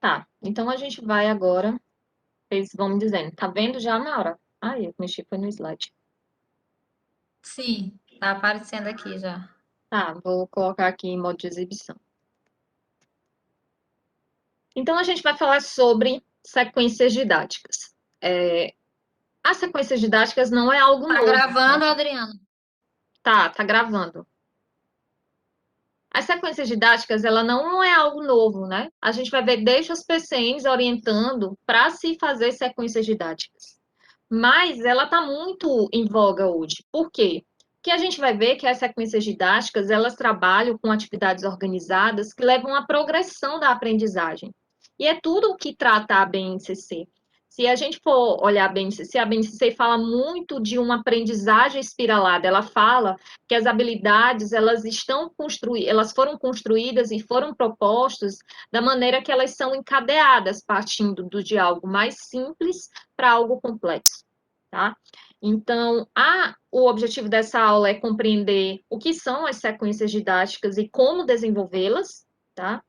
Tá, então a gente vai agora, vocês vão me dizendo, tá vendo já na hora? Ai, eu mexi foi no slide. Sim, tá aparecendo aqui já. Tá, vou colocar aqui em modo de exibição. Então a gente vai falar sobre sequências didáticas. As sequências didáticas não é algo Tá novo, né? gravando, Adriana? Tá gravando. As sequências didáticas, ela não é algo novo, né? A gente vai ver desde os PCNs orientando para se fazer sequências didáticas. Mas ela está muito em voga hoje. Por quê? Porque a gente vai ver que as sequências didáticas, elas trabalham com atividades organizadas que levam à progressão da aprendizagem. E é tudo o que trata a BNCC. Se a gente for olhar a BNCC fala muito de uma aprendizagem espiralada. Ela fala que as habilidades, elas foram construídas e foram propostas da maneira que elas são encadeadas, partindo de algo mais simples para algo complexo, tá? Então, o objetivo dessa aula é compreender o que são as sequências didáticas e como desenvolvê-las, tá?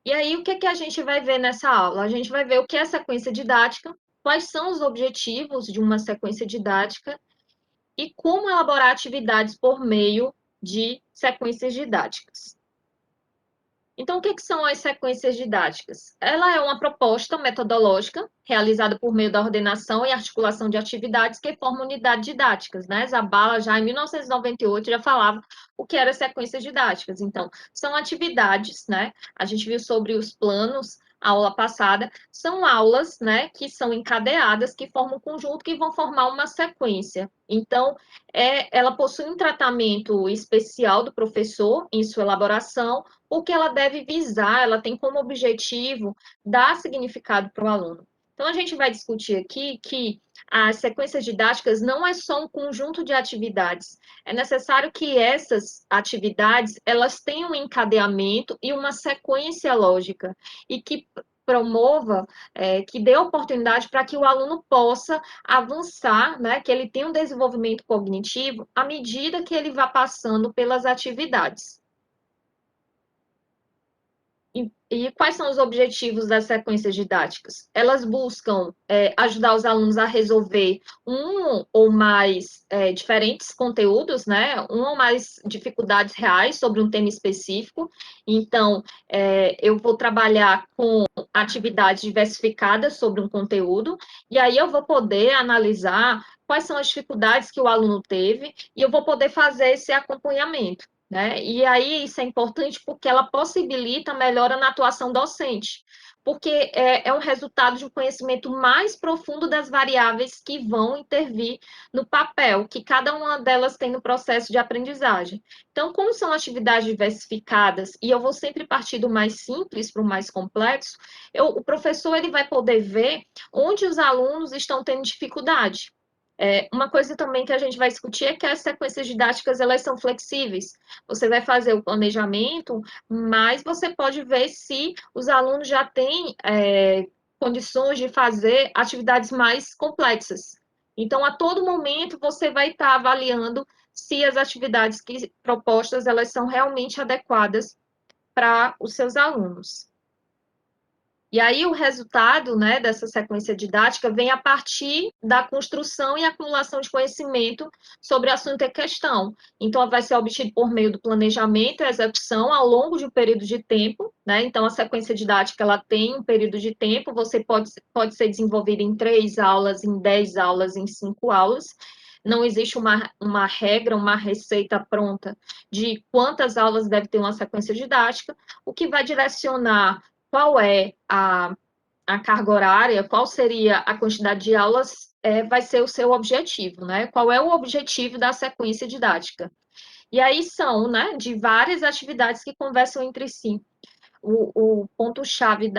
E aí, o que é que a gente vai ver nessa aula? A gente vai ver o que é sequência didática, quais são os objetivos de uma sequência didática e como elaborar atividades por meio de sequências didáticas. Então, o que são as sequências didáticas? Ela é uma proposta metodológica realizada por meio da ordenação e articulação de atividades que formam unidades didáticas, né? Zabala, já em 1998, já falava o que eram sequências didáticas. Então, são atividades, né? A gente viu sobre os planos, a aula passada, são aulas, né, que são encadeadas, que formam um conjunto, que vão formar uma sequência. Então, ela possui um tratamento especial do professor em sua elaboração, porque ela deve visar, ela tem como objetivo dar significado para o aluno. Então, a gente vai discutir aqui que as sequências didáticas não é só um conjunto de atividades, é necessário que essas atividades, elas tenham um encadeamento e uma sequência lógica, e que promova, que dê oportunidade para que o aluno possa avançar, né, que ele tenha um desenvolvimento cognitivo à medida que ele vá passando pelas atividades. E quais são os objetivos das sequências didáticas? Elas buscam ajudar os alunos a resolver um ou mais diferentes conteúdos, né? Uma ou mais dificuldades reais sobre um tema específico. Então, eu vou trabalhar com atividades diversificadas sobre um conteúdo, e aí eu vou poder analisar quais são as dificuldades que o aluno teve, e eu vou poder fazer esse acompanhamento. Né? E aí isso é importante porque ela possibilita a melhora na atuação docente, porque é um resultado de um conhecimento mais profundo das variáveis que vão intervir no papel, que cada uma delas tem no processo de aprendizagem. Então, como são atividades diversificadas, e eu vou sempre partir do mais simples para o mais complexo, o professor ele vai poder ver onde os alunos estão tendo dificuldade. Uma coisa também que a gente vai discutir é que as sequências didáticas elas são flexíveis. Você vai fazer o planejamento, mas você pode ver se os alunos já têm condições de fazer atividades mais complexas. Então, a todo momento, você vai estar avaliando se as atividades propostas elas são realmente adequadas para os seus alunos. E aí o resultado, né, dessa sequência didática vem a partir da construção e acumulação de conhecimento sobre o assunto em questão. Então, vai ser obtido por meio do planejamento e execução ao longo de um período de tempo, né? Então, a sequência didática, ela tem um período de tempo, você pode ser desenvolvida em 3 aulas, em 10 aulas, em 5 aulas. Não existe uma regra, uma receita pronta de quantas aulas deve ter uma sequência didática. O que vai direcionar qual é a carga horária, qual seria a quantidade de aulas, vai ser o seu objetivo, né? Qual é o objetivo da sequência didática? E aí são, né, de várias atividades que conversam entre si. O ponto-chave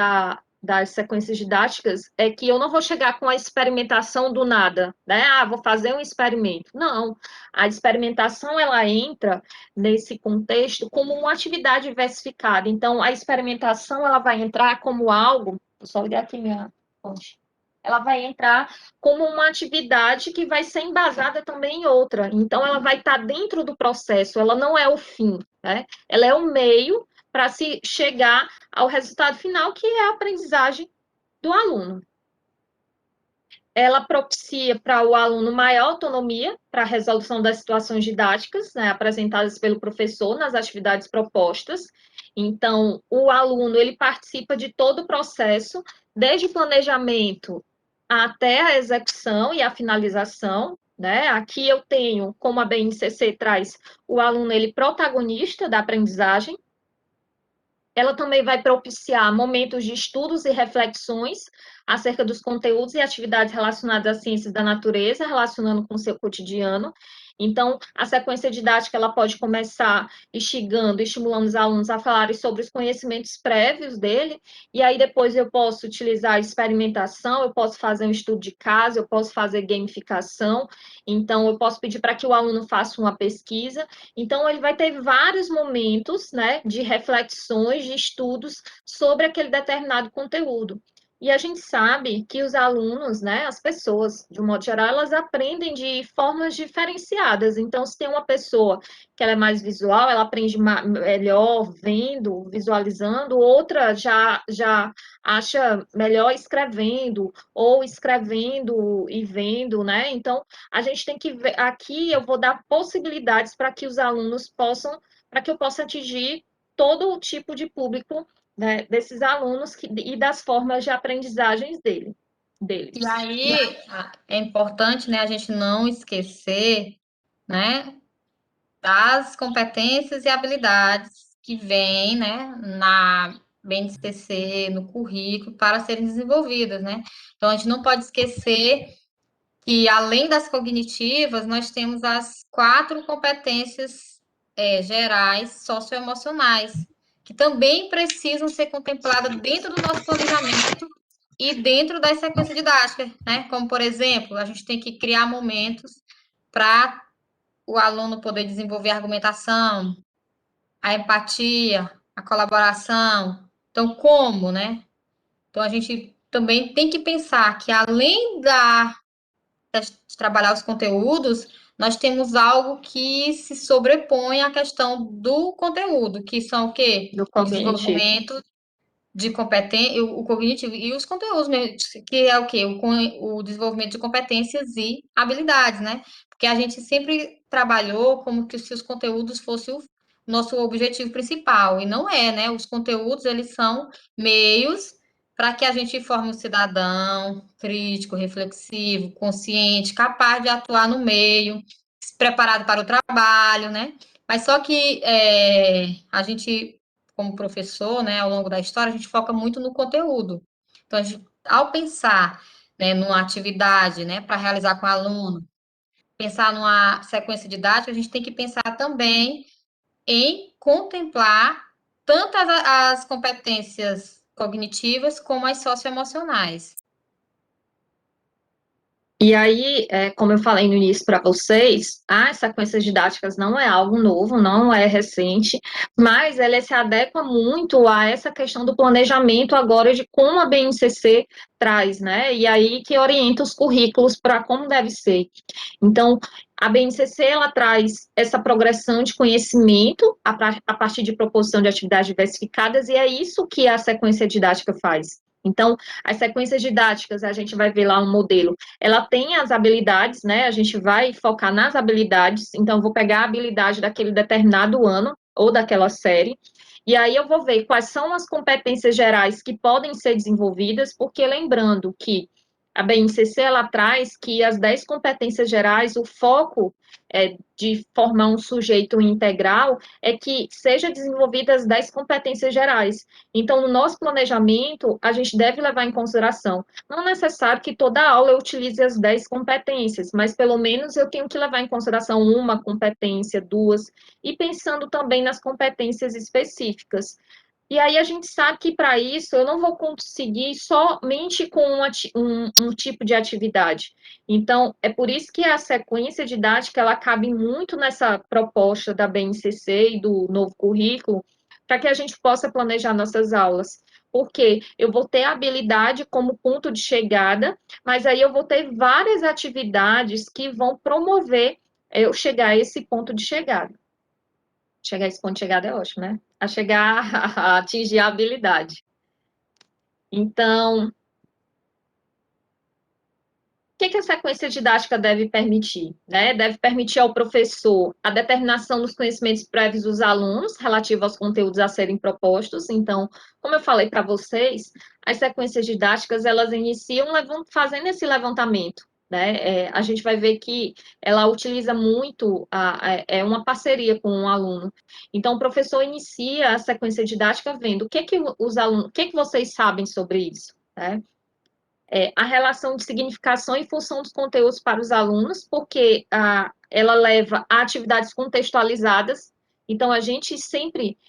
das sequências didáticas é que eu não vou chegar com a experimentação do nada, né? Ah, vou fazer um experimento. Não, a experimentação ela entra nesse contexto como uma atividade diversificada. Então, a experimentação ela vai entrar como algo, vou só ligar aqui minha fonte. Ela vai entrar como uma atividade que vai ser embasada também em outra. Então, ela vai estar dentro do processo, ela não é o fim, né? Ela é o meio para se chegar ao resultado final, que é a aprendizagem do aluno. Ela propicia para o aluno maior autonomia para a resolução das situações didáticas, né, apresentadas pelo professor nas atividades propostas. Então, o aluno ele participa de todo o processo, desde o planejamento até a execução e a finalização, né? Aqui eu tenho, como a BNCC traz, o aluno ele protagonista da aprendizagem. Ela também vai propiciar momentos de estudos e reflexões acerca dos conteúdos e atividades relacionadas às ciências da natureza, relacionando com o seu cotidiano. Então, a sequência didática ela pode começar instigando, estimulando os alunos a falarem sobre os conhecimentos prévios dele, e aí depois eu posso utilizar a experimentação, eu posso fazer um estudo de caso, eu posso fazer gamificação, então eu posso pedir para que o aluno faça uma pesquisa, então, ele vai ter vários momentos, né, de reflexões, de estudos sobre aquele determinado conteúdo. E a gente sabe que os alunos, né, as pessoas, de um modo geral, elas aprendem de formas diferenciadas. Então, se tem uma pessoa que ela é mais visual, ela aprende melhor vendo, visualizando, outra já acha melhor escrevendo, ou escrevendo e vendo, né? Então, a gente tem que ver, aqui eu vou dar possibilidades para que os alunos possam, para que eu possa atingir todo o tipo de público, né, desses alunos e das formas de aprendizagens E deles. aí é importante, né, a gente não esquecer, né, das competências e habilidades que vêm, né, na BNCC, no currículo, para serem desenvolvidas, né? Então, a gente não pode esquecer que, além das cognitivas, nós temos as 4 competências gerais socioemocionais, que também precisam ser contempladas dentro do nosso planejamento e dentro das sequências didáticas, né? Como, por exemplo, a gente tem que criar momentos para o aluno poder desenvolver a argumentação, a empatia, a colaboração. Então, como, né? Então, a gente também tem que pensar que, além de trabalhar os conteúdos, nós temos algo que se sobrepõe à questão do conteúdo, que são o quê? Do O cognitivo. desenvolvimento de competência, o cognitivo e os conteúdos mesmo, que é o quê? O desenvolvimento de competências e habilidades, né? Porque a gente sempre trabalhou como que se os conteúdos fossem o nosso objetivo principal, e não é, né? Os conteúdos, eles são meios para que a gente forme um cidadão crítico, reflexivo, consciente, capaz de atuar no meio, preparado para o trabalho, né? Mas só que a gente como professor, né, ao longo da história, a gente foca muito no conteúdo. Então, ao pensar, né, numa atividade, né, para realizar com o aluno, pensar numa sequência didática, a gente tem que pensar também em contemplar tanto as competências cognitivas como as socioemocionais. E aí, como eu falei no início para vocês, as sequências didáticas não é algo novo, não é recente, mas ela se adequa muito a essa questão do planejamento agora de como a BNCC traz, né? E aí que orienta os currículos para como deve ser. Então, a BNCC ela traz essa progressão de conhecimento a partir de proposição de atividades diversificadas, e é isso que a sequência didática faz. Então, as sequências didáticas, a gente vai ver lá um modelo, ela tem as habilidades, né? A gente vai focar nas habilidades, então eu vou pegar a habilidade daquele determinado ano ou daquela série, e aí eu vou ver quais são as competências gerais que podem ser desenvolvidas, porque lembrando que a BNCC ela traz que as 10 competências gerais, o foco de formar um sujeito integral é que seja desenvolvidas 10 competências gerais. Então, no nosso planejamento, a gente deve levar em consideração, não é necessário que toda aula eu utilize as 10 competências, mas pelo menos eu tenho que levar em consideração uma competência, duas, e pensando também nas competências específicas. E aí a gente sabe que para isso eu não vou conseguir somente com um tipo de atividade. Então, é por isso que a sequência didática ela cabe muito nessa proposta da BNCC e do novo currículo, para que a gente possa planejar nossas aulas. Porque eu vou ter a habilidade como ponto de chegada, mas aí eu vou ter várias atividades que vão promover eu chegar a esse ponto de chegada. chegar a esse ponto de chegada é ótimo, né? A chegar a atingir a habilidade. Então, que a sequência didática deve permitir? Né? Deve permitir ao professor a determinação dos conhecimentos prévios dos alunos relativos aos conteúdos a serem propostos. Então, como eu falei para vocês, as sequências didáticas, elas iniciam fazendo esse levantamento. Né? A gente vai ver que ela utiliza muito, uma parceria com o aluno. Então, o professor inicia a sequência didática vendo o que os alunos, o que vocês sabem sobre isso, né? A relação de significação e função dos conteúdos para os alunos, porque ela leva a atividades contextualizadas, então a gente sempre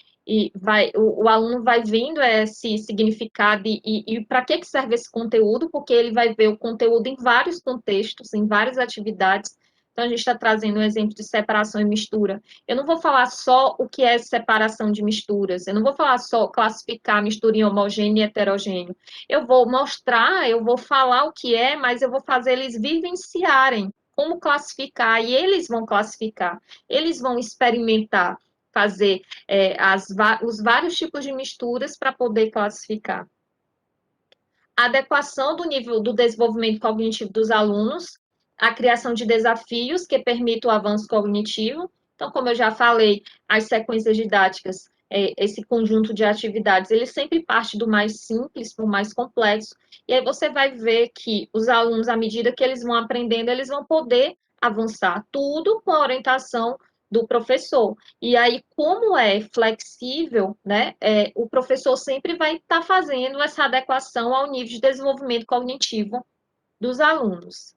o aluno vai vendo esse significado e para que serve esse conteúdo, porque ele vai ver o conteúdo em vários contextos, em várias atividades. Então, a gente está trazendo um exemplo de separação e mistura. Eu não vou falar só o que é separação de misturas, eu não vou falar só classificar mistura em homogêneo e heterogêneo. Eu vou mostrar, eu vou falar o que é, mas eu vou fazer eles vivenciarem como classificar, e eles vão classificar, eles vão experimentar, fazer os vários tipos de misturas para poder classificar. A adequação do nível do desenvolvimento cognitivo dos alunos, a criação de desafios que permitam o avanço cognitivo. Então, como eu já falei, as sequências didáticas, esse conjunto de atividades, ele sempre parte do mais simples para o mais complexo, e aí você vai ver que os alunos, à medida que eles vão aprendendo, eles vão poder avançar, tudo com a orientação do professor. E aí, como é flexível, né, o professor sempre vai estar fazendo essa adequação ao nível de desenvolvimento cognitivo dos alunos.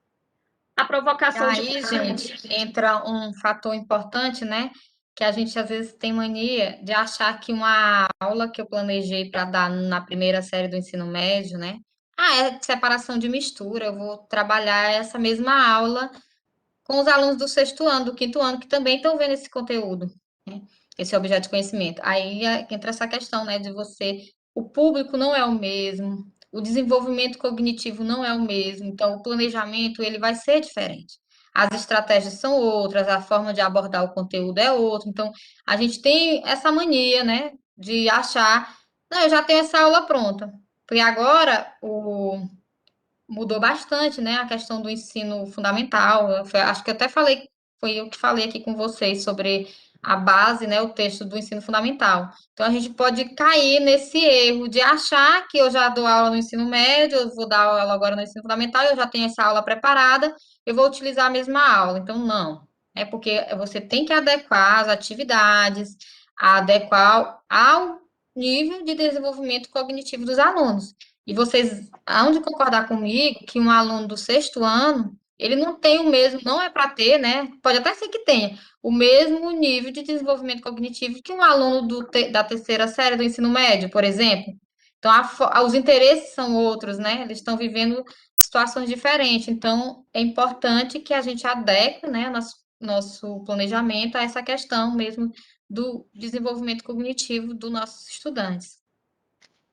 A E provocação de... aí, gente, entra um fator importante, né? Que a gente às vezes tem mania de achar que uma aula que eu planejei para dar na primeira série do ensino médio, né? Ah, é separação de mistura. Eu vou trabalhar essa mesma aula com os alunos do sexto ano, do quinto ano, que também estão vendo esse conteúdo, né? Esse objeto de conhecimento. Aí entra essa questão, né, de você, o público não é o mesmo, o desenvolvimento cognitivo não é o mesmo, então o planejamento ele vai ser diferente. As estratégias são outras, a forma de abordar o conteúdo é outra. Então, a gente tem essa mania, né, de achar, não, eu já tenho essa aula pronta. Porque agora mudou bastante, né, a questão do ensino fundamental. Acho que eu até falei, foi eu que falei aqui com vocês sobre a base, né, o texto do ensino fundamental. Então, a gente pode cair nesse erro de achar que eu já dou aula no ensino médio, eu vou dar aula agora no ensino fundamental, eu já tenho essa aula preparada, eu vou utilizar a mesma aula. Então, não. É porque você tem que adequar as atividades, adequar ao nível de desenvolvimento cognitivo dos alunos. E vocês hão de concordar comigo que um aluno do sexto ano, ele não tem o mesmo, não é para ter, né? Pode até ser que tenha o mesmo nível de desenvolvimento cognitivo que um aluno da terceira série do ensino médio, por exemplo. Então, os interesses são outros, né? Eles estão vivendo situações diferentes. Então, é importante que a gente adeque, né, nosso planejamento a essa questão mesmo do desenvolvimento cognitivo dos nossos estudantes.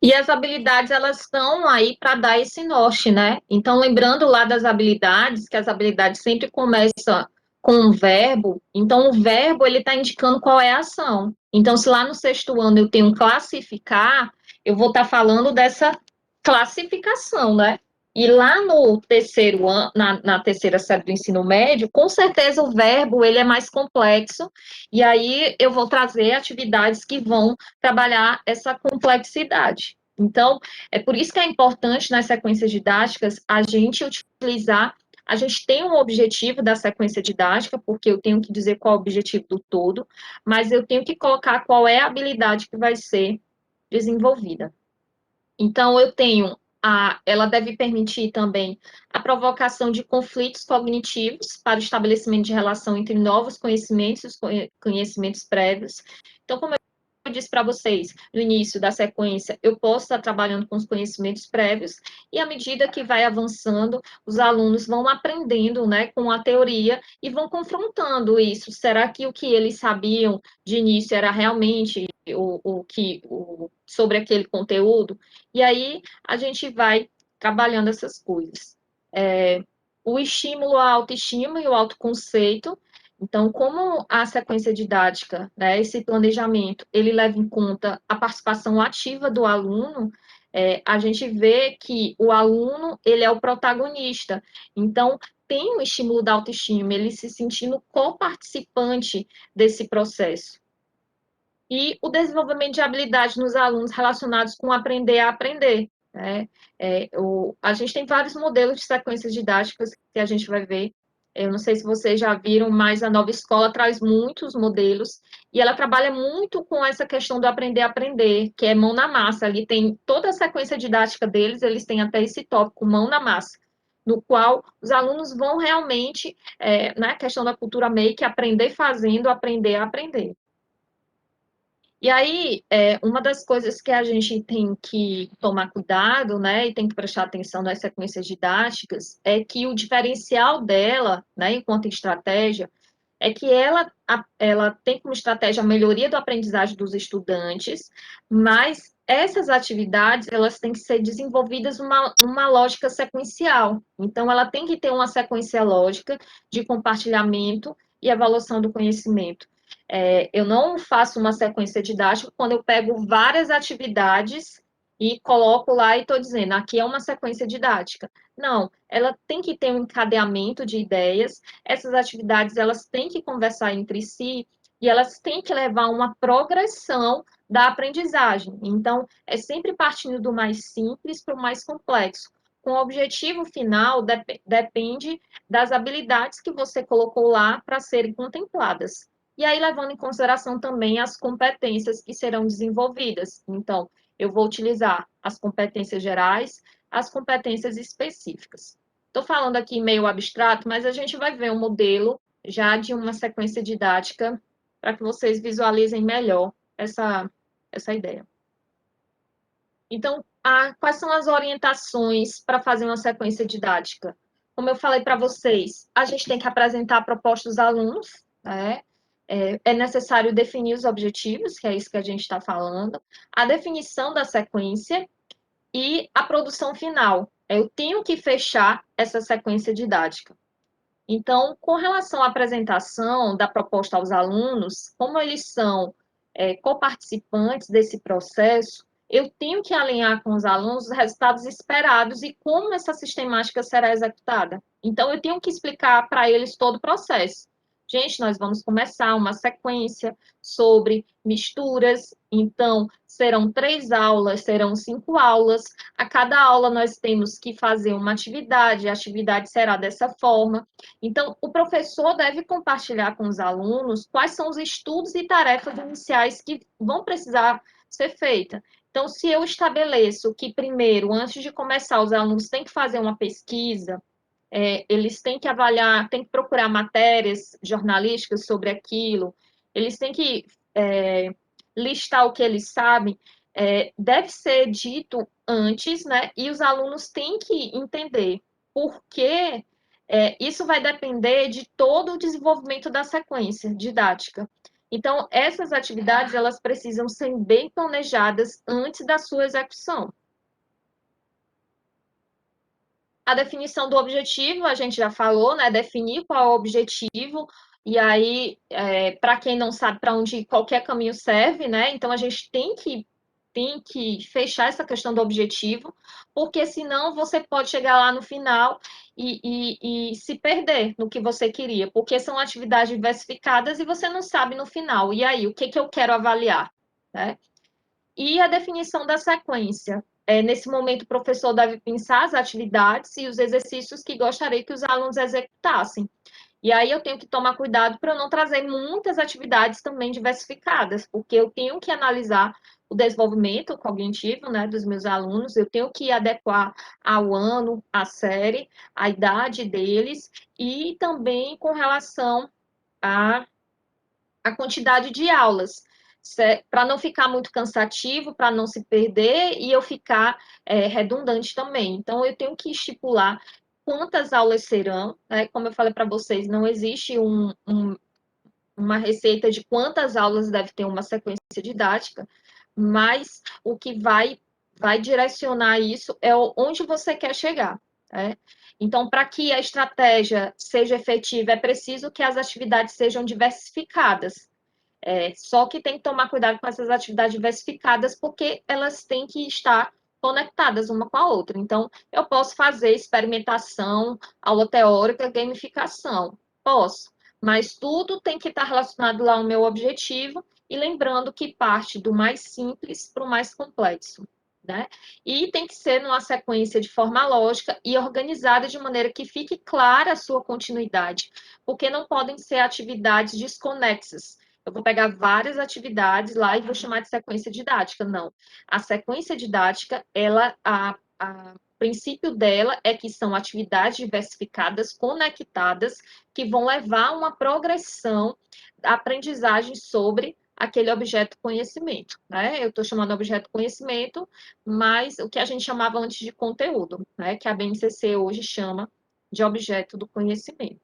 E as habilidades, elas estão aí para dar esse norte, né? Então, lembrando lá das habilidades, que as habilidades sempre começam com um verbo, então o verbo, ele está indicando qual é a ação. Então, se lá no sexto ano eu tenho classificar, eu vou estar falando dessa classificação, né? E lá no terceiro ano, na terceira série do ensino médio, com certeza o verbo, ele é mais complexo, e aí eu vou trazer atividades que vão trabalhar essa complexidade. Então, é por isso que é importante nas sequências didáticas a gente utilizar, a gente tem um objetivo da sequência didática, porque eu tenho que dizer qual é o objetivo do todo, mas eu tenho que colocar qual é a habilidade que vai ser desenvolvida. Então, ela deve permitir também a provocação de conflitos cognitivos para o estabelecimento de relação entre novos conhecimentos e os conhecimentos prévios. Então, como eu disse para vocês no início da sequência, eu posso estar trabalhando com os conhecimentos prévios, e à medida que vai avançando, os alunos vão aprendendo, né, com a teoria e vão confrontando isso. Será que o que eles sabiam de início era realmente sobre aquele conteúdo? E aí a gente vai trabalhando essas coisas. O estímulo à autoestima e o autoconceito. Então, como a sequência didática, né, esse planejamento, ele leva em conta a participação ativa do aluno, a gente vê que o aluno, ele é o protagonista. Então, tem o estímulo da autoestima, ele se sentindo co-participante desse processo. E o desenvolvimento de habilidades nos alunos relacionados com aprender a aprender, né? A gente tem vários modelos de sequências didáticas que a gente vai ver. Eu não sei se vocês já viram, mas a nova escola traz muitos modelos e ela trabalha muito com essa questão do aprender a aprender, que é mão na massa. Ali tem toda a sequência didática deles, eles têm até esse tópico, mão na massa, no qual os alunos vão realmente, na questão da cultura make, aprender fazendo, aprender a aprender. E aí, uma das coisas que a gente tem que tomar cuidado, né, e tem que prestar atenção nas sequências didáticas, é que o diferencial dela, né, enquanto estratégia, é que ela tem como estratégia a melhoria da aprendizagem dos estudantes, mas essas atividades, elas têm que ser desenvolvidas numa lógica sequencial. Então, ela tem que ter uma sequência lógica de compartilhamento e evolução do conhecimento. Eu não faço uma sequência didática quando eu pego várias atividades e coloco lá e estou dizendo, aqui é uma sequência didática. Não, ela tem que ter um encadeamento de ideias, essas atividades elas têm que conversar entre si e elas têm que levar uma progressão da aprendizagem. Então, é sempre partindo do mais simples para o mais complexo. Com o objetivo final, depende das habilidades que você colocou lá para serem contempladas. E aí, levando em consideração também as competências que serão desenvolvidas. Então, eu vou utilizar as competências gerais, as competências específicas. Estou falando aqui meio abstrato, mas a gente vai ver um modelo já de uma sequência didática para que vocês visualizem melhor essa ideia. Então, quais são as orientações para fazer uma sequência didática? Como eu falei para vocês, a gente tem que apresentar a proposta dos alunos, né? É necessário definir os objetivos, que é isso que a gente está falando, a definição da sequência e a produção final. Eu tenho que fechar essa sequência didática. Então, com relação à apresentação da proposta aos alunos, como eles são coparticipantes desse processo, eu tenho que alinhar com os alunos os resultados esperados e como essa sistemática será executada. Então, eu tenho que explicar para eles todo o processo. Gente, nós vamos começar uma sequência sobre misturas, então serão 3 aulas, serão 5 aulas. A cada aula nós temos que fazer uma atividade, a atividade será dessa forma. Então, o professor deve compartilhar com os alunos quais são os estudos e tarefas iniciais que vão precisar ser feitas. Então, se eu estabeleço que, primeiro, antes de começar, os alunos têm que fazer uma pesquisa, eles têm que avaliar, têm que procurar matérias jornalísticas sobre aquilo, eles têm que listar o que eles sabem, deve ser dito antes, né? E os alunos têm que entender por que isso vai depender de todo o desenvolvimento da sequência didática. Então, essas atividades, elas precisam ser bem planejadas antes da sua execução. A definição do objetivo, a gente já falou, né? Definir qual é o objetivo, e aí, para quem não sabe para onde qualquer caminho serve, né? Então, a gente tem que fechar essa questão do objetivo, porque senão você pode chegar lá no final e se perder no que você queria, porque são atividades diversificadas e você não sabe no final. E aí, o que eu quero avaliar, né? E a definição da sequência. Nesse momento, o professor deve pensar as atividades e os exercícios que gostaria que os alunos executassem. E aí eu tenho que tomar cuidado para eu não trazer muitas atividades também diversificadas, porque eu tenho que analisar o desenvolvimento cognitivo, né, dos meus alunos, eu tenho que adequar ao ano, à série, à idade deles, e também com relação à quantidade de aulas, para não ficar muito cansativo, para não se perder e eu ficar redundante também. Então, eu tenho que estipular quantas aulas serão, né? Como eu falei para vocês, não existe uma receita de quantas aulas deve ter uma sequência didática, mas o que vai direcionar isso é onde você quer chegar. né? Então, para que a estratégia seja efetiva, é preciso que as atividades sejam diversificadas. Só que tem que tomar cuidado com essas atividades diversificadas, porque elas têm que estar conectadas uma com a outra. Então, eu posso fazer experimentação, aula teórica, gamificação. Posso, mas tudo tem que estar relacionado lá ao meu objetivo, e lembrando que parte do mais simples para o mais complexo, né? E tem que ser numa sequência de forma lógica e organizada de maneira que fique clara a sua continuidade, porque não podem ser atividades desconexas. Eu vou pegar várias atividades lá e vou chamar de sequência didática. Não. A sequência didática, o princípio dela é que são atividades diversificadas, conectadas, que vão levar a uma progressão da aprendizagem sobre aquele objeto conhecimento, né? Eu estou chamando objeto conhecimento, mas o que a gente chamava antes de conteúdo, né? Que a BNCC hoje chama de objeto do conhecimento.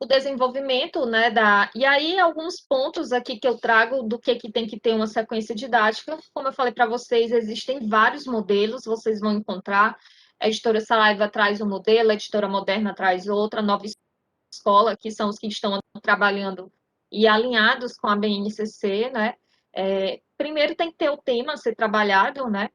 O desenvolvimento, né, e aí alguns pontos aqui que eu trago do que tem que ter uma sequência didática. Como eu falei para vocês, existem vários modelos, vocês vão encontrar. A editora Saraiva traz um modelo, a editora Moderna traz outra, a Nova Escola, que são os que estão trabalhando e alinhados com a BNCC, né? Primeiro tem que ter o tema a ser trabalhado, né?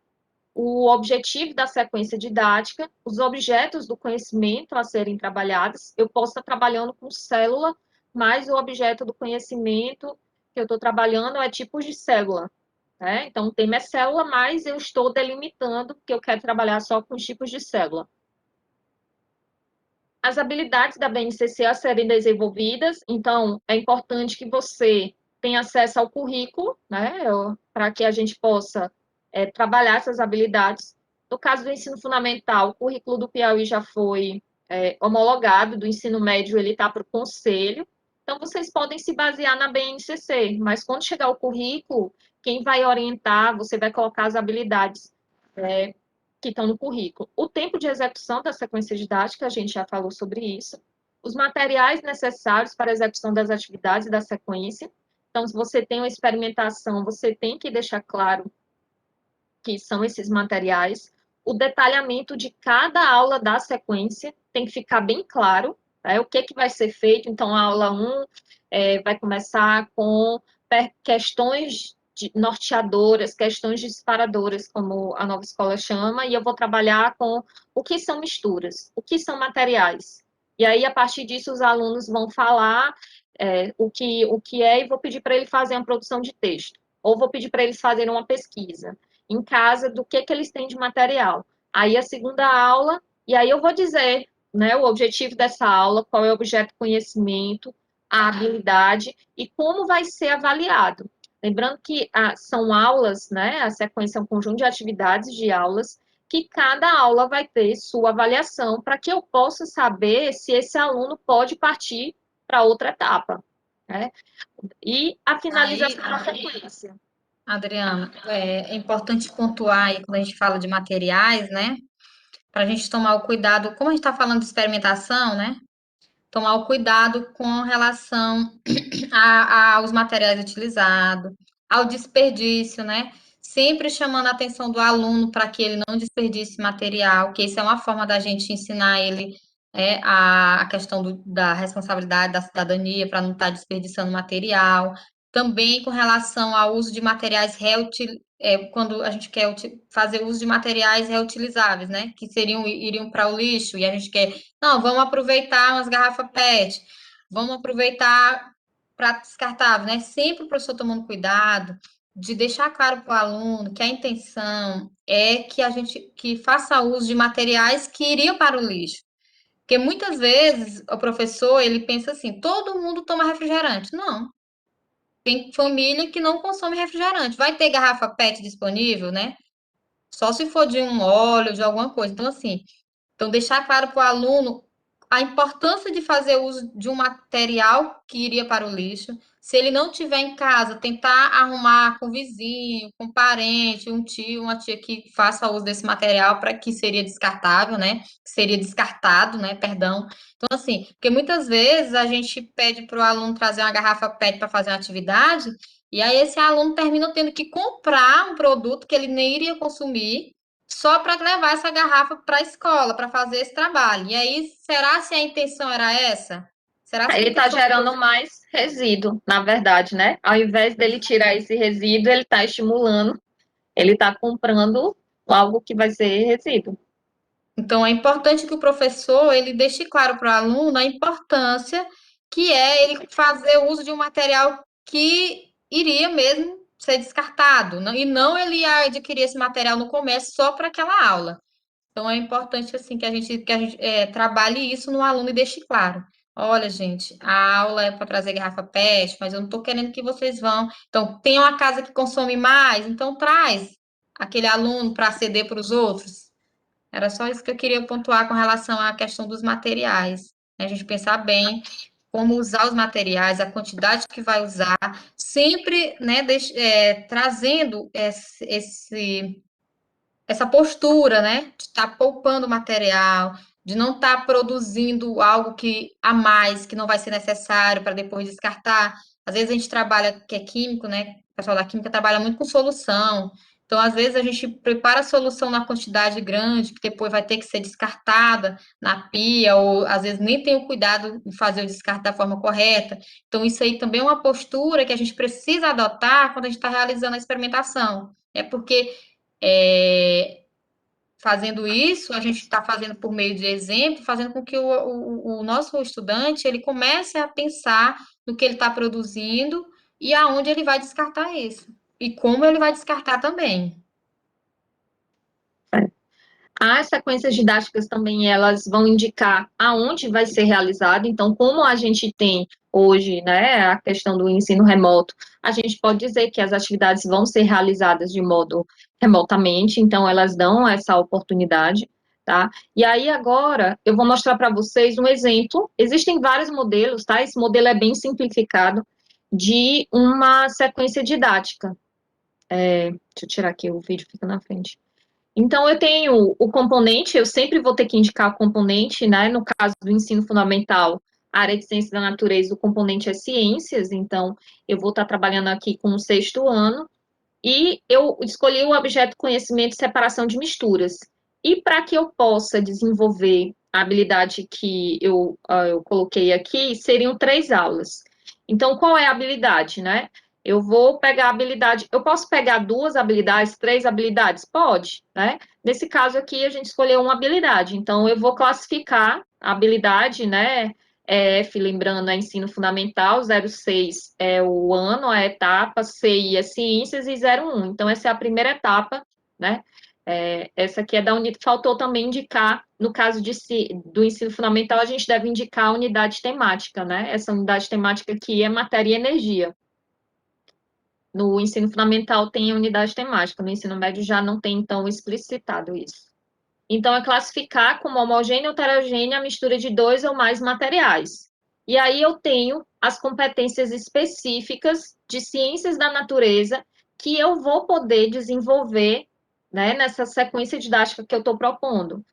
O objetivo da sequência didática, os objetos do conhecimento a serem trabalhados. Eu posso estar trabalhando com célula, mas o objeto do conhecimento que eu estou trabalhando é tipos de célula, né? Então, o tema é célula, mas eu estou delimitando que eu quero trabalhar só com os tipos de célula. As habilidades da BNCC a serem desenvolvidas, então, é importante que você tenha acesso ao currículo, né? Para que a gente possa trabalhar essas habilidades. No caso do ensino fundamental, o currículo do Piauí já foi homologado, do ensino médio ele está para o conselho, então vocês podem se basear na BNCC, mas quando chegar o currículo, quem vai orientar, você vai colocar as habilidades que estão no currículo. O tempo de execução da sequência didática, a gente já falou sobre isso. Os materiais necessários para a execução das atividades da sequência. Então, se você tem uma experimentação, você tem que deixar claro que são esses materiais. O detalhamento de cada aula da sequência tem que ficar bem claro, né? O que vai ser feito. Então, a aula 1 vai começar com questões norteadoras, questões disparadoras, como a nova escola chama, e eu vou trabalhar com o que são misturas, o que são materiais. E aí, a partir disso, os alunos vão falar o que é, e vou pedir para ele fazer uma produção de texto, ou vou pedir para eles fazerem uma pesquisa em casa do que eles têm de material. Aí a segunda aula, e aí eu vou dizer, né, o objetivo dessa aula, qual é o objeto conhecimento, a habilidade e como vai ser avaliado. Lembrando que são aulas, né, a sequência é um conjunto de atividades de aulas, que cada aula vai ter sua avaliação, para que eu possa saber se esse aluno pode partir para outra etapa, né? E a finalização da sequência. Adriana, é importante pontuar aí quando a gente fala de materiais, né? Para a gente tomar o cuidado, como a gente está falando de experimentação, né? Tomar o cuidado com relação aos materiais utilizados, ao desperdício, né? Sempre chamando a atenção do aluno para que ele não desperdice material, que isso é uma forma da gente ensinar ele a questão da responsabilidade da cidadania, para não estar desperdiçando material. Também com relação ao uso de materiais quando a gente quer fazer uso de materiais reutilizáveis, né? Que iriam para o lixo, e a gente quer, não, vamos aproveitar umas garrafas PET, vamos aproveitar prato descartável, né? Sempre o professor tomando cuidado de deixar claro para o aluno que a intenção é que a gente que faça uso de materiais que iriam para o lixo. Porque muitas vezes o professor, ele pensa assim, todo mundo toma refrigerante. Não. Tem família que não consome refrigerante. Vai ter garrafa PET disponível, né? Só se for de um óleo, de alguma coisa. Então, assim, deixar claro para o aluno a importância de fazer uso de um material que iria para o lixo. Se ele não tiver em casa, tentar arrumar com o vizinho, com um parente, um tio, uma tia que faça uso desse material para que seria descartável, né? Seria descartado, né? Perdão. Então, assim, porque muitas vezes a gente pede para o aluno trazer uma garrafa PET para fazer uma atividade, e aí esse aluno termina tendo que comprar um produto que ele nem iria consumir, só para levar essa garrafa para a escola, para fazer esse trabalho. E aí, será se a intenção era essa? Será se a Ele está intenção do gerando professor... mais resíduo, na verdade, né? Ao invés dele tirar esse resíduo, ele está estimulando, ele está comprando algo que vai ser resíduo. Então, é importante que o professor ele deixe claro para o aluno a importância que é ele fazer uso de um material que iria mesmo ser descartado, e não ele ia adquirir esse material no comércio só para aquela aula. Então, é importante assim que a gente trabalhe isso no aluno e deixe claro. Olha, gente, a aula é para trazer garrafa PET, mas eu não estou querendo que vocês vão. Então, tem uma casa que consome mais, então traz aquele aluno para ceder para os outros. Era só isso que eu queria pontuar com relação à questão dos materiais, né? A gente pensar bem como usar os materiais, a quantidade que vai usar, sempre, né, trazendo essa postura, né, de estar poupando material, de não estar produzindo algo que a mais, que não vai ser necessário para depois descartar. Às vezes a gente trabalha, que é químico, né, o pessoal da química trabalha muito com solução. Então, às vezes a gente prepara a solução na quantidade grande, que depois vai ter que ser descartada na pia, ou às vezes nem tem o cuidado de fazer o descarte da forma correta. Então, isso aí também é uma postura que a gente precisa adotar quando a gente está realizando a experimentação. É porque fazendo isso, a gente está fazendo por meio de exemplo, fazendo com que o nosso estudante ele comece a pensar no que ele está produzindo e aonde ele vai descartar isso. E como ele vai descartar também. As sequências didáticas também elas vão indicar aonde vai ser realizado. Então, como a gente tem hoje, né, a questão do ensino remoto, a gente pode dizer que as atividades vão ser realizadas de modo remotamente, então elas dão essa oportunidade, tá? E aí agora eu vou mostrar para vocês um exemplo. Existem vários modelos, tá? Esse modelo é bem simplificado de uma sequência didática. Deixa eu tirar aqui, o vídeo fica na frente. Então, eu tenho o componente, eu sempre vou ter que indicar o componente, né? No caso do ensino fundamental, a área de ciência da natureza, o componente é ciências, então eu vou estar trabalhando aqui com o sexto ano, e eu escolhi o objeto conhecimento e separação de misturas. E para que eu possa desenvolver a habilidade que eu coloquei aqui, seriam 3 aulas. Então, qual é a habilidade, né? Eu vou pegar a habilidade, eu posso pegar 2 habilidades, 3 habilidades? Pode, né? Nesse caso aqui, a gente escolheu uma habilidade, então eu vou classificar a habilidade, né? F, lembrando, é ensino fundamental, 06 é o ano, a etapa, CI é ciências e 01. Então, essa é a primeira etapa, né? Essa aqui é da unidade. Faltou também indicar, no caso do ensino fundamental, a gente deve indicar a unidade temática, né? Essa unidade temática aqui é matéria e energia. No ensino fundamental tem a unidade temática, no ensino médio já não tem tão explicitado isso. Então, é classificar como homogênea ou heterogênea a mistura de 2 ou mais materiais. E aí eu tenho as competências específicas de ciências da natureza que eu vou poder desenvolver, né, nessa sequência didática que eu estou propondo.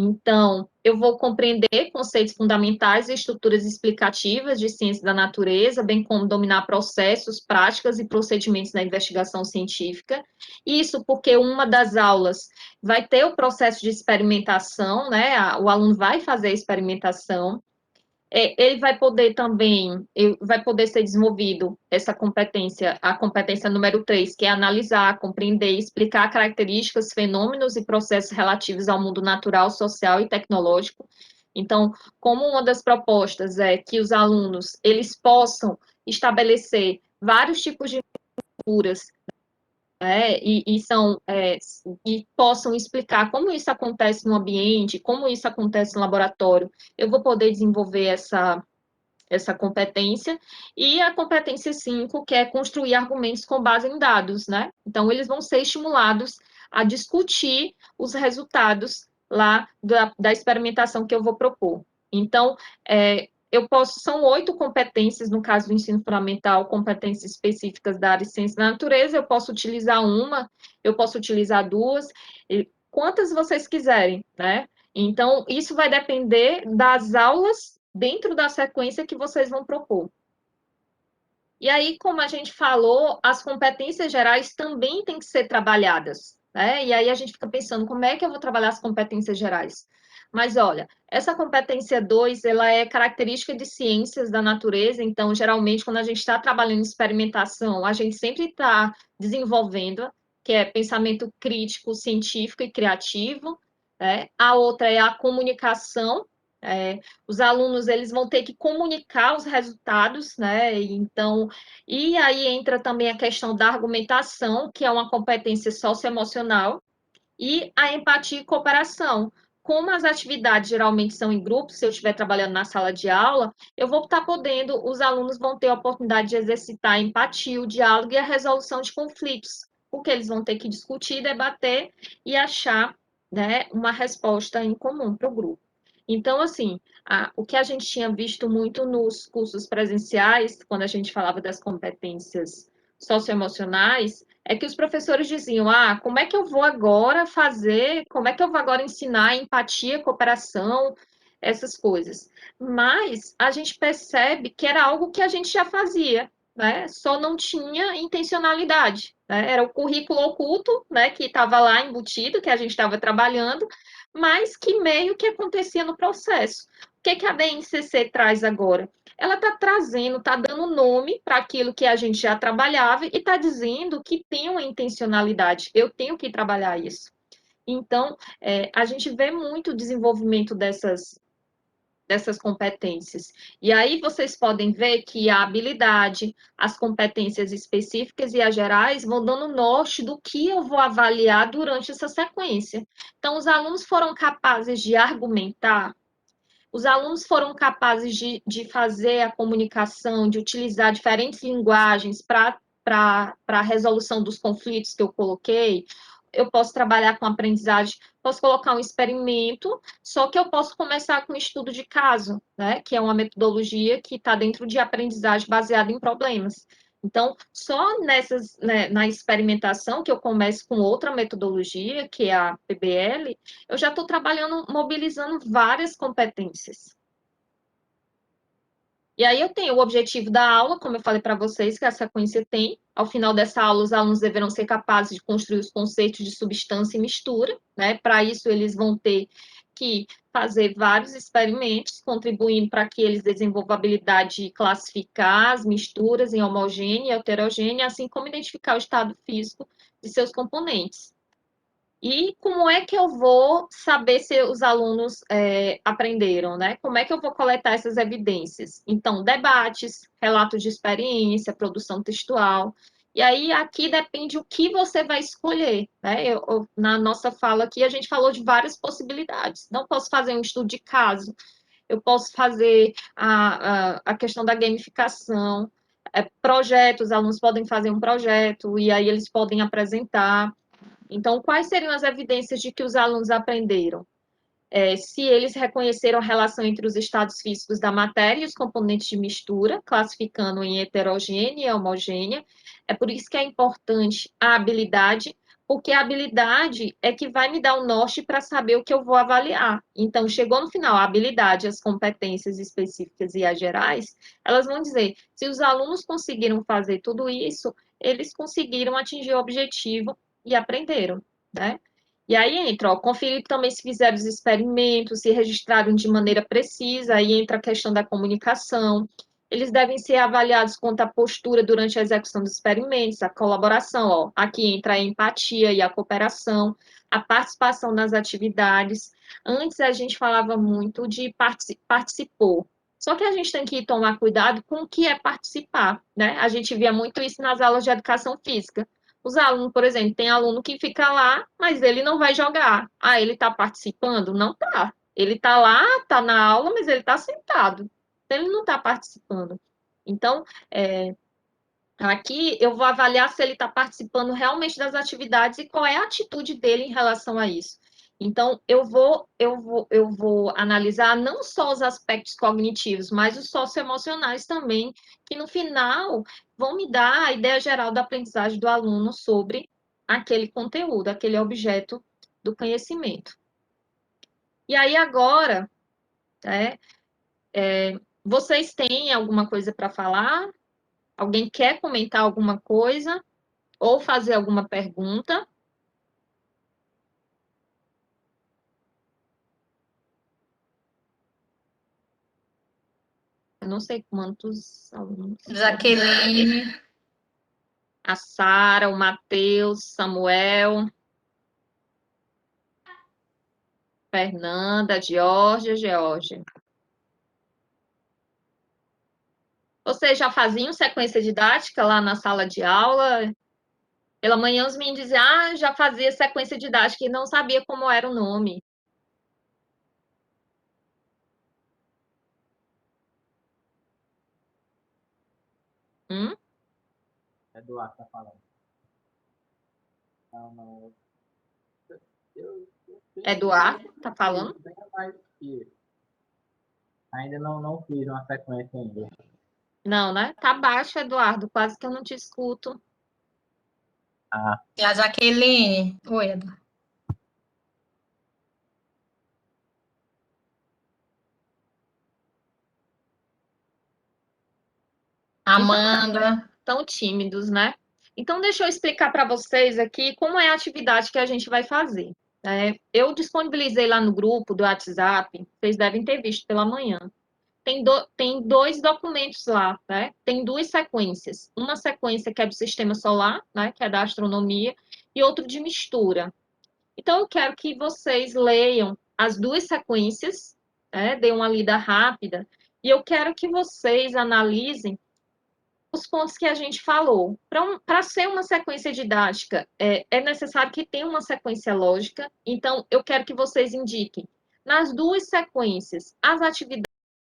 Então, eu vou compreender conceitos fundamentais e estruturas explicativas de ciência da natureza, bem como dominar processos, práticas e procedimentos da investigação científica. Isso porque uma das aulas vai ter o processo de experimentação, né? O aluno vai fazer a experimentação, ele vai poder também, vai poder ser desenvolvido essa competência, a competência número 3, que é analisar, compreender e explicar características, fenômenos e processos relativos ao mundo natural, social e tecnológico. Então, como uma das propostas é que os alunos, eles possam estabelecer vários tipos de culturas, e possam explicar como isso acontece no ambiente, como isso acontece no laboratório, eu vou poder desenvolver essa competência, e a competência 5, que é construir argumentos com base em dados, né? Então, eles vão ser estimulados a discutir os resultados lá da experimentação que eu vou propor. Então, são 8 competências, no caso do ensino fundamental, competências específicas da área de ciência da natureza, eu posso utilizar uma, eu posso utilizar 2, quantas vocês quiserem, né? Então, isso vai depender das aulas dentro da sequência que vocês vão propor. E aí, como a gente falou, as competências gerais também têm que ser trabalhadas, né? E aí a gente fica pensando, como é que eu vou trabalhar as competências gerais? Mas olha, essa competência 2, ela é característica de ciências da natureza, então, geralmente, quando a gente está trabalhando em experimentação, a gente sempre está desenvolvendo, que é pensamento crítico, científico e criativo, né? A outra é a comunicação, os alunos, eles vão ter que comunicar os resultados, né? Então, e aí entra também a questão da argumentação, que é uma competência socioemocional, e a empatia e cooperação. Como as atividades geralmente são em grupos, se eu estiver trabalhando na sala de aula, eu vou estar podendo, os alunos vão ter a oportunidade de exercitar a empatia, o diálogo e a resolução de conflitos, porque eles vão ter que discutir, debater e achar, né, uma resposta em comum para o grupo. Então, assim, o que a gente tinha visto muito nos cursos presenciais, quando a gente falava das competências socioemocionais, é que os professores diziam: como é que eu vou agora fazer, como é que eu vou agora ensinar empatia, cooperação, essas coisas. Mas a gente percebe que era algo que a gente já fazia, né? Só não tinha intencionalidade, né? Era o currículo oculto, né, que estava lá embutido, que a gente estava trabalhando, mas que meio que acontecia no processo. O que a BNCC traz agora? Ela está trazendo, está dando nome para aquilo que a gente já trabalhava e está dizendo que tem uma intencionalidade, eu tenho que trabalhar isso. Então, a gente vê muito o desenvolvimento dessas competências. E aí vocês podem ver que a habilidade, as competências específicas e as gerais vão dando norte do que eu vou avaliar durante essa sequência. Então, os alunos foram capazes de argumentar, os alunos foram capazes de fazer a comunicação, de utilizar diferentes linguagens para a resolução dos conflitos que eu coloquei. Eu posso trabalhar com aprendizagem, posso colocar um experimento, só que eu posso começar com estudo de caso, né? Que é uma metodologia que está dentro de aprendizagem baseada em problemas. Então, só né, na experimentação que eu começo com outra metodologia, que é a PBL, eu já estou trabalhando, mobilizando várias competências. E aí eu tenho o objetivo da aula, como eu falei para vocês, que a sequência tem. Ao final dessa aula, os alunos deverão ser capazes de construir os conceitos de substância e mistura, né? Para isso, eles vão ter que fazer vários experimentos, contribuindo para que eles desenvolvam a habilidade de classificar as misturas em homogênea e heterogênea, assim como identificar o estado físico de seus componentes. E como é que eu vou saber se os alunos aprenderam, né? Como é que eu vou coletar essas evidências? Então, debates, relatos de experiência, produção textual. E aí, aqui depende o que você vai escolher, né? Na nossa fala aqui, a gente falou de várias possibilidades. Não posso fazer um estudo de caso, eu posso fazer a questão da gamificação, projetos, os alunos podem fazer um projeto, e aí eles podem apresentar. Então, quais seriam as evidências de que os alunos aprenderam? Se eles reconheceram a relação entre os estados físicos da matéria e os componentes de mistura, classificando em heterogênea e homogênea. É por isso que é importante a habilidade, porque a habilidade é que vai me dar o norte para saber o que eu vou avaliar. Então, chegou no final, a habilidade, as competências específicas e as gerais, elas vão dizer, se os alunos conseguiram fazer tudo isso, eles conseguiram atingir o objetivo e aprenderam, né? E aí entra, conferir também se fizeram os experimentos, se registraram de maneira precisa, aí entra a questão da comunicação. Eles devem ser avaliados quanto à postura durante a execução dos experimentos, a colaboração, aqui entra a empatia e a cooperação, a participação nas atividades. Antes a gente falava muito de participou. Só que a gente tem que tomar cuidado com o que é participar, né? A gente via muito isso nas aulas de educação física. Os alunos, por exemplo, tem aluno que fica lá, mas ele não vai jogar. Ele está participando? Não está. Ele está lá, está na aula, mas ele está sentado. Então, ele não está participando. Então, aqui eu vou avaliar se ele está participando realmente das atividades e qual é a atitude dele em relação a isso. Então, eu vou analisar não só os aspectos cognitivos, mas os socioemocionais também, que no final vão me dar a ideia geral da aprendizagem do aluno sobre aquele conteúdo, aquele objeto do conhecimento. E aí, agora, né, vocês têm alguma coisa para falar? Alguém quer comentar alguma coisa? Ou fazer alguma pergunta? não sei quantos alunos. Jaqueline. A Sara, o Matheus, Samuel, Fernanda, Georgia. Vocês já faziam sequência didática lá na sala de aula? Pela manhã os meninos diziam, já fazia sequência didática e não sabia como era o nome. Eduardo tá falando. Não. Eduardo, tá falando? Ainda não fiz uma sequência ainda. Não, né? Tá baixo, Eduardo, quase que eu não te escuto. E a Jaqueline. Oi, Eduardo. Amanda. Tão tímidos, né? Então, deixa eu explicar para vocês aqui como é a atividade que a gente vai fazer. Eu disponibilizei lá no grupo do WhatsApp, vocês devem ter visto pela manhã. Tem dois documentos lá, né? Tem duas sequências. Uma sequência que é do sistema solar, né? Que é da astronomia, e outro de mistura. Então, eu quero que vocês leiam as duas sequências, né? Dêem uma lida rápida, e eu quero que vocês analisem os pontos que a gente falou. Para ser uma sequência didática, é necessário que tenha uma sequência lógica. Então, eu quero que vocês indiquem nas duas sequências as atividades